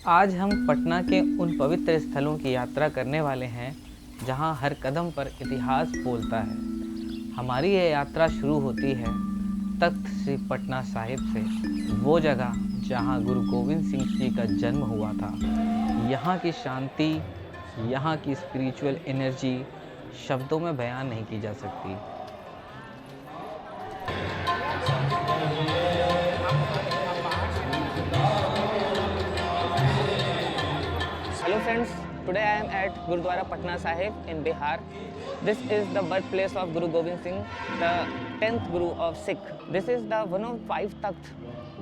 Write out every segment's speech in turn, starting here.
आज हम पटना के उन पवित्र स्थलों की यात्रा करने वाले हैं जहां हर कदम पर इतिहास बोलता है। हमारी ये यात्रा शुरू होती है तख्त श्री पटना साहिब से, वो जगह जहां गुरु गोविंद सिंह जी का जन्म हुआ था। यहाँ की शांति, यहाँ की स्पिरिचुअल एनर्जी शब्दों में बयान नहीं की जा सकती। Hello friends, today I am at Gurudwara Patna Sahib in Bihar. This is the birthplace of Guru Gobind Singh, the 10th Guru of Sikh. This is the one of 5 Takht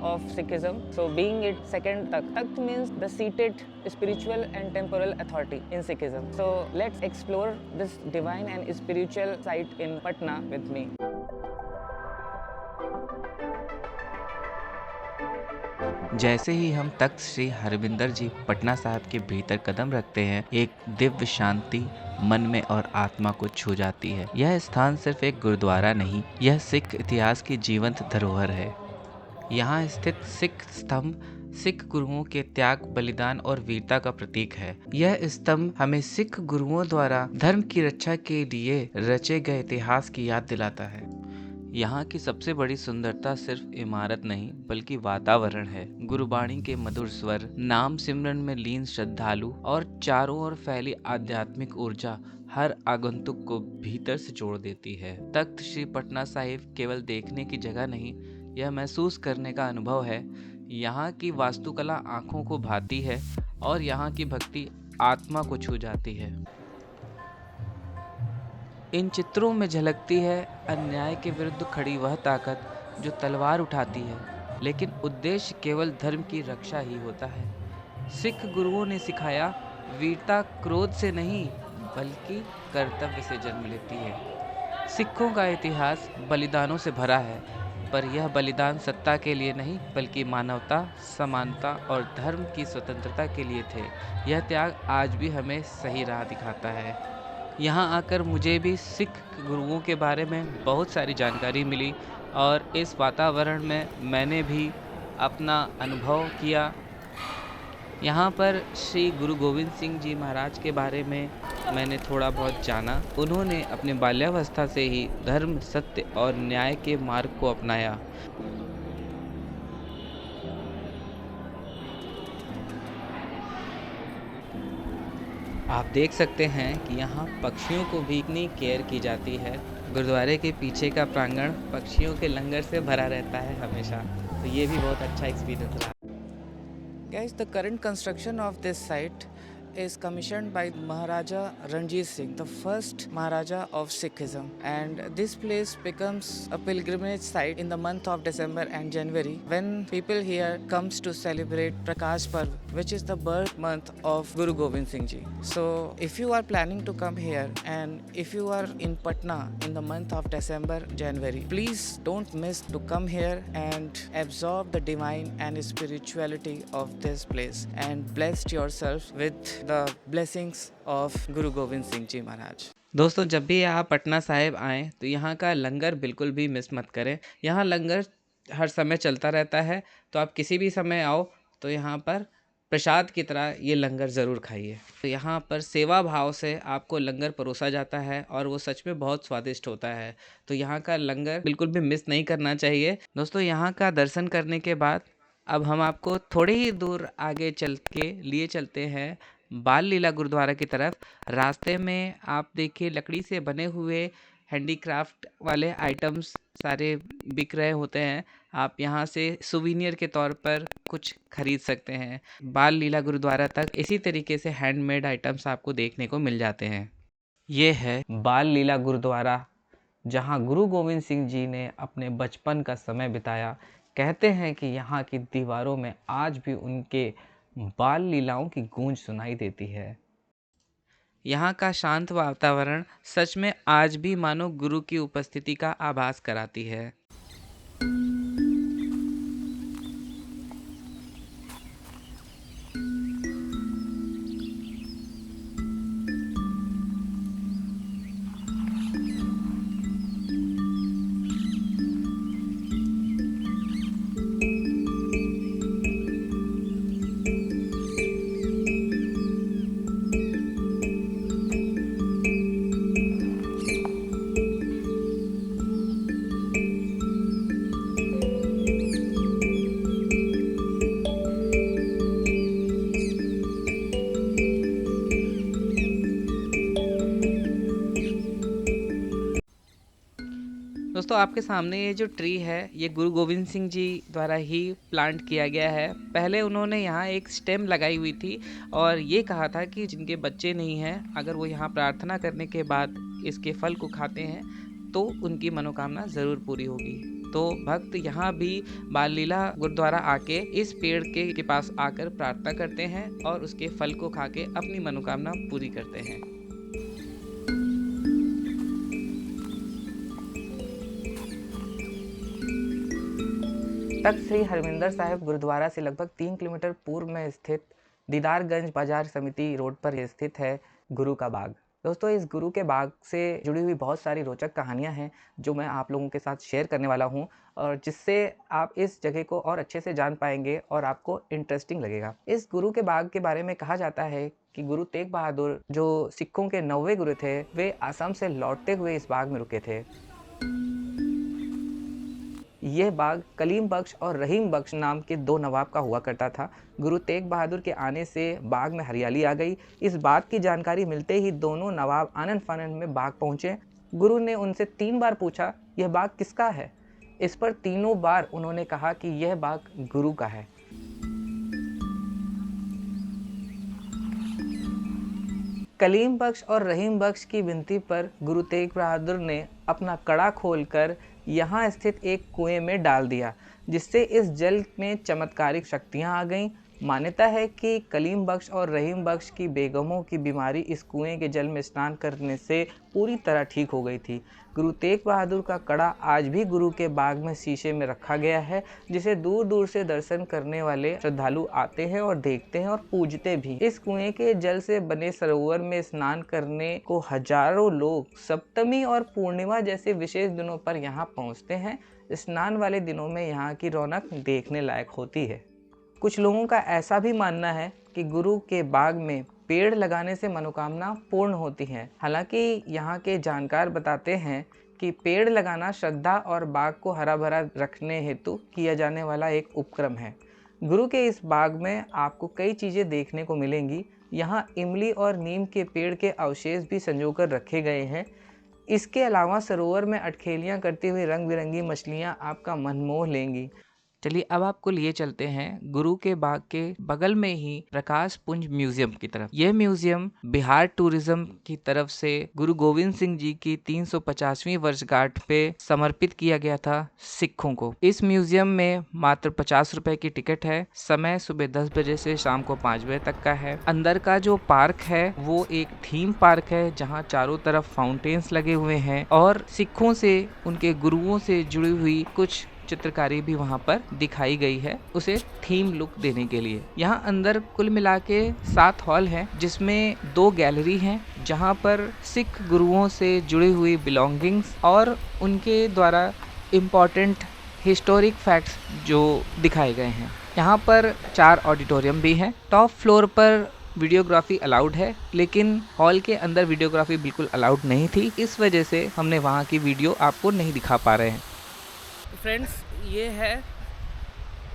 of Sikhism. So being it second Takht, Takht means the seated spiritual and temporal authority in Sikhism. So let's explore this divine and spiritual site in Patna with me. जैसे ही हम तख्त श्री हरविंदर जी पटना साहिब के भीतर कदम रखते हैं, एक दिव्य शांति मन में और आत्मा को छू जाती है। यह स्थान सिर्फ एक गुरुद्वारा नहीं, यह सिख इतिहास की जीवंत धरोहर है। यहाँ स्थित सिख स्तंभ सिख गुरुओं के त्याग, बलिदान और वीरता का प्रतीक है। यह स्तंभ हमें सिख गुरुओं द्वारा धर्म की रक्षा के लिए रचे गए इतिहास की याद दिलाता है। यहाँ की सबसे बड़ी सुंदरता सिर्फ इमारत नहीं बल्कि वातावरण है। गुरुबाणी के मधुर स्वर, नाम सिमरन में लीन श्रद्धालु और चारों ओर फैली आध्यात्मिक ऊर्जा हर आगंतुक को भीतर से जोड़ देती है। तख्त श्री पटना साहिब केवल देखने की जगह नहीं, यह महसूस करने का अनुभव है। यहाँ की वास्तुकला आंखों को भाती है और यहाँ की भक्ति आत्मा को छू जाती है। इन चित्रों में झलकती है अन्याय के विरुद्ध खड़ी वह ताकत जो तलवार उठाती है, लेकिन उद्देश्य केवल धर्म की रक्षा ही होता है। सिख गुरुओं ने सिखाया, वीरता क्रोध से नहीं बल्कि कर्तव्य से जन्म लेती है। सिखों का इतिहास बलिदानों से भरा है, पर यह बलिदान सत्ता के लिए नहीं बल्कि मानवता, समानता और धर्म की स्वतंत्रता के लिए थे। यह त्याग आज भी हमें सही राह दिखाता है। यहाँ आकर मुझे भी सिख गुरुओं के बारे में बहुत सारी जानकारी मिली और इस वातावरण में मैंने भी अपना अनुभव किया। यहाँ पर श्री गुरु गोविंद सिंह जी महाराज के बारे में मैंने थोड़ा बहुत जाना। उन्होंने अपने बाल्यावस्था से ही धर्म, सत्य और न्याय के मार्ग को अपनाया। आप देख सकते हैं कि यहाँ पक्षियों को भी इतनी केयर की जाती है। गुरुद्वारे के पीछे का प्रांगण पक्षियों के लंगर से भरा रहता है हमेशा, तो ये भी बहुत अच्छा एक्सपीरियंस रहा। Guys, the current construction of this site is commissioned by Maharaja Ranjit Singh, the first Maharaja of Sikhism. And this place becomes a pilgrimage site in the month of December and January when people here comes to celebrate Prakash Parv, which is the birth month of Guru Gobind Singh Ji. So if you are planning to come here and if you are in Patna in the month of December, January, please don't miss to come here and absorb the divine and spirituality of this place and bless yourself with the blessings of Guru Gobind Singh Ji Maharaj. दोस्तों, जब भी आप पटना साहिब आएँ तो यहाँ का लंगर बिल्कुल भी मिस मत करें। यहाँ लंगर हर समय चलता रहता है, तो आप किसी भी समय आओ तो यहाँ पर प्रसाद की तरह ये लंगर ज़रूर खाइए। तो यहाँ पर सेवा भाव से आपको लंगर परोसा जाता है और वो सच में बहुत स्वादिष्ट होता है। तो यहाँ का लंगर बिल्कुल भी मिस नहीं करना चाहिए। दोस्तों, यहाँ का दर्शन करने के बाद अब हम आपको थोड़ी ही दूर आगे चल के लिए चलते हैं बाल लीला गुरुद्वारा की तरफ। रास्ते में आप देखिए लकड़ी से बने हुए हैंडीक्राफ्ट वाले आइटम्स सारे बिक रहे होते हैं। आप यहाँ से सुवीनियर के तौर पर कुछ खरीद सकते हैं। बाल लीला गुरुद्वारा तक इसी तरीके से हैंडमेड आइटम्स आपको देखने को मिल जाते हैं। ये है बाल लीला गुरुद्वारा, जहाँ गुरु गोविंद सिंह जी ने अपने बचपन का समय बिताया। कहते हैं कि यहाँ की दीवारों में आज भी उनके बाल लीलाओं की गूंज सुनाई देती है। यहाँ का शांत वातावरण सच में आज भी मानो गुरु की उपस्थिति का आभास कराती है। दोस्तों आपके सामने ये जो ट्री है ये गुरु गोविंद सिंह जी द्वारा ही प्लांट किया गया है। पहले उन्होंने यहाँ एक स्टेम लगाई हुई थी और ये कहा था कि जिनके बच्चे नहीं हैं अगर वो यहाँ प्रार्थना करने के बाद इसके फल को खाते हैं तो उनकी मनोकामना ज़रूर पूरी होगी। तो भक्त यहाँ भी बाल लीला गुरुद्वारा आके इस पेड़ के पास आकर प्रार्थना करते हैं और उसके फल को खा के अपनी मनोकामना पूरी करते हैं। तख्त श्री हरमिंदर साहिब गुरुद्वारा से लगभग 3 किलोमीटर पूर्व में स्थित दीदारगंज बाजार समिति रोड पर स्थित है गुरु का बाग। दोस्तों इस गुरु के बाग से जुड़ी हुई बहुत सारी रोचक कहानियां हैं जो मैं आप लोगों के साथ शेयर करने वाला हूं और जिससे आप इस जगह को और अच्छे से जान पाएंगे और आपको इंटरेस्टिंग लगेगा। इस गुरु के बाग के बारे में कहा जाता है कि गुरु तेग बहादुर जो सिखों के 9वें गुरु थे वे आसाम से लौटते हुए इस बाग में रुके थे। यह बाग कलीम बख्श और रहीम बख्श नाम के 2 नवाब का हुआ करता था। गुरु तेग बहादुर के आने से बाग में हरियाली आ गई। इस बात की जानकारी मिलते ही दोनों नवाब आनंद फानंद में बाग पहुंचे। गुरु ने उनसे 3 बार पूछा यह बाग किसका है। इस पर तीनों बार उन्होंने कहा कि यह बाग गुरु का है। कलीम बख्श और रहीम बख्श की विनती पर गुरु तेग बहादुर ने अपना कड़ा खोलकर यहाँ स्थित एक कुएं में डाल दिया जिससे इस जल में चमत्कारिक शक्तियाँ आ गईं। मान्यता है कि कलीम बख्श और रहीम बख्श की बेगमों की बीमारी इस कुएं के जल में स्नान करने से पूरी तरह ठीक हो गई थी। गुरु तेग बहादुर का कड़ा आज भी गुरु के बाग में शीशे में रखा गया है जिसे दूर दूर से दर्शन करने वाले श्रद्धालु आते हैं और देखते हैं और पूजते भी। इस कुएं के जल से बने सरोवर में स्नान करने को हजारों लोग सप्तमी और पूर्णिमा जैसे विशेष दिनों पर यहाँ पहुँचते हैं। स्नान वाले दिनों में यहाँ की रौनक देखने लायक होती है। कुछ लोगों का ऐसा भी मानना है कि गुरु के बाग में पेड़ लगाने से मनोकामना पूर्ण होती है। हालांकि यहाँ के जानकार बताते हैं कि पेड़ लगाना श्रद्धा और बाग को हरा भरा रखने हेतु किया जाने वाला एक उपक्रम है। गुरु के इस बाग में आपको कई चीज़ें देखने को मिलेंगी। यहाँ इमली और नीम के पेड़ के अवशेष भी संजोकर रखे गए हैं। इसके अलावा सरोवर में अटखेलियाँ करती हुई रंग बिरंगी मछलियाँ आपका मन मोह लेंगी। चलिए अब आपको लिए चलते हैं गुरु के बाग के बगल में ही प्रकाश पुंज म्यूजियम की तरफ। यह म्यूजियम बिहार टूरिज्म की तरफ से गुरु गोविंद सिंह जी की 350वीं वर्षगांठ पे समर्पित किया गया था सिखों को। इस म्यूजियम में मात्र 50 रुपए की टिकट है। समय सुबह 10 बजे से शाम को 5 बजे तक का है। अंदर का जो पार्क है वो एक थीम पार्क है जहाँ चारों तरफ फाउंटेन्स लगे हुए हैं और सिखों से उनके गुरुओं से जुड़ी हुई कुछ चित्रकारी भी वहाँ पर दिखाई गई है उसे थीम लुक देने के लिए। यहाँ अंदर कुल मिला के 7 हॉल हैं जिसमें 2 गैलरी हैं जहाँ पर सिख गुरुओं से जुड़ी हुई बिलोंगिंग्स और उनके द्वारा इम्पोर्टेंट हिस्टोरिक फैक्ट्स जो दिखाए गए हैं। यहाँ पर 4 ऑडिटोरियम भी हैं। टॉप फ्लोर पर वीडियोग्राफी अलाउड है लेकिन हॉल के अंदर वीडियोग्राफी बिल्कुल अलाउड नहीं थी। इस वजह से हमने वहाँ की वीडियो आपको नहीं दिखा पा रहे हैं। फ्रेंड्स ये है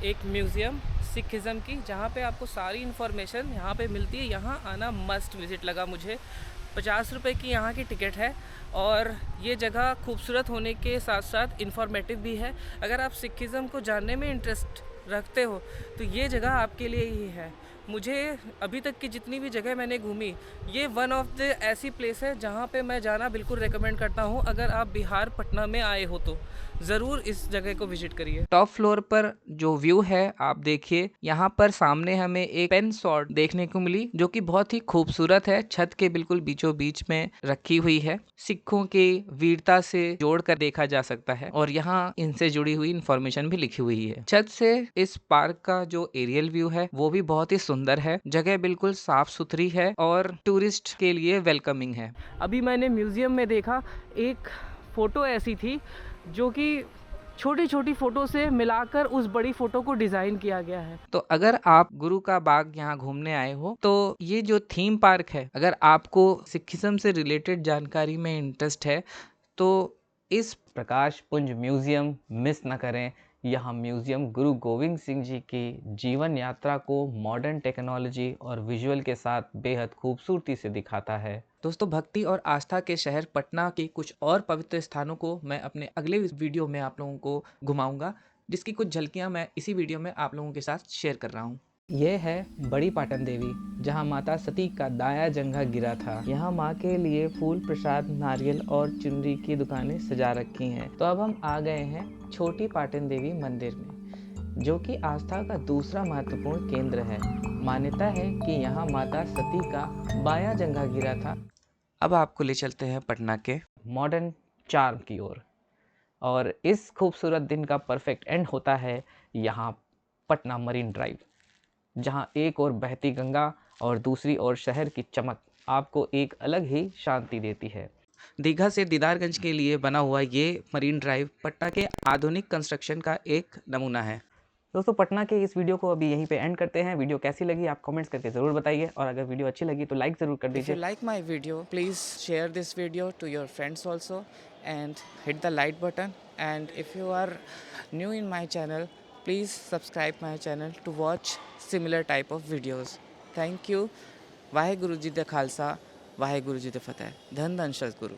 एक म्यूज़ियम सिखिज़म की जहाँ पे आपको सारी इन्फॉर्मेशन यहाँ पे मिलती है। यहाँ आना मस्ट विज़िट लगा मुझे। 50 रुपये की यहाँ की टिकट है और ये जगह खूबसूरत होने के साथ साथ इन्फॉर्मेटिव भी है। अगर आप सिखिज़म को जानने में इंटरेस्ट रखते हो तो ये जगह आपके लिए ही है। मुझे अभी तक की जितनी भी जगह मैंने घूमी ये वन ऑफ द ऐसी प्लेस है जहाँ पे मैं जाना बिल्कुल रेकमेंड करता हूँ। अगर आप बिहार पटना में आए हो तो ज़रूर इस जगह को विजिट करिए। टॉप फ्लोर पर जो व्यू है आप देखिए। यहाँ पर सामने हमें एक पेन स्वॉर्ड देखने को मिली जो कि बहुत ही खूबसूरत है। छत के बिल्कुल बीचों बीच में रखी हुई है। सिखों की वीरता से जोड़कर देखा जा सकता है और यहाँ इनसे जुड़ी हुई इंफॉर्मेशन भी लिखी हुई है। छत से इस पार्क का जो एरियल व्यू है वो भी बहुत ही सुंदर है। जगह बिल्कुल साफ सुथरी है और टूरिस्ट के लिए वेलकमिंग है। अभी मैंने म्यूज़ियम में देखा एक फ़ोटो ऐसी थी जो कि छोटी छोटी फ़ोटो से मिलाकर उस बड़ी फ़ोटो को डिज़ाइन किया गया है। तो अगर आप गुरु का बाग यहाँ घूमने आए हो तो ये जो थीम पार्क है, अगर आपको सिखिज्म से रिलेटेड जानकारी में इंटरेस्ट है तो इस प्रकाश पुंज म्यूजियम मिस ना करें। यहाँ म्यूज़ियम गुरु गोविंद सिंह जी की जीवन यात्रा को मॉडर्न टेक्नोलॉजी और विजुअल के साथ बेहद खूबसूरती से दिखाता है। दोस्तों, भक्ति और आस्था के शहर पटना के कुछ और पवित्र स्थानों को मैं अपने अगले वीडियो में आप लोगों को घुमाऊंगा, जिसकी कुछ झलकियां मैं इसी वीडियो में आप लोगों के साथ शेयर कर रहा हूँ। ये है बड़ी पाटन देवी, जहाँ माता सती का दाया जंघा गिरा था। यहाँ माँ के लिए फूल, प्रसाद, नारियल और चुनरी की दुकानें सजा रखी हैं। तो अब हम आ गए हैं छोटी पाटन देवी मंदिर में, जो कि आस्था का दूसरा महत्वपूर्ण केंद्र है। मान्यता है कि यहाँ माता सती का बायां जंघा गिरा था। अब आपको ले चलते हैं पटना के मॉडर्न चार्म की ओर, और इस खूबसूरत दिन का परफेक्ट एंड होता है यहाँ पटना मरीन ड्राइव, जहाँ एक ओर बहती गंगा और दूसरी ओर शहर की चमक आपको एक अलग ही शांति देती है। दीघा से दीदारगंज के लिए बना हुआ ये मरीन ड्राइव पटना के आधुनिक कंस्ट्रक्शन का एक नमूना है। दोस्तों, पटना के इस वीडियो को अभी यहीं पे एंड करते हैं। वीडियो कैसी लगी आप कमेंट्स करके ज़रूर बताइए, और अगर वीडियो अच्छी लगी तो लाइक ज़रूर कर If you दीजिए। like my video, please share this video to your friends also and hit the like button. And if you are new in my channel, please subscribe my channel to watch similar type of videos. Thank you. Waheguru ji ਦਾ ਖਾਲਸਾ, ਵਾਹਿਗੁਰੂ ਜੀ ਦੀ ਫਤਿਹ। ਧੰਨ ਧੰਨ ਸਤਿਗੁਰੂ।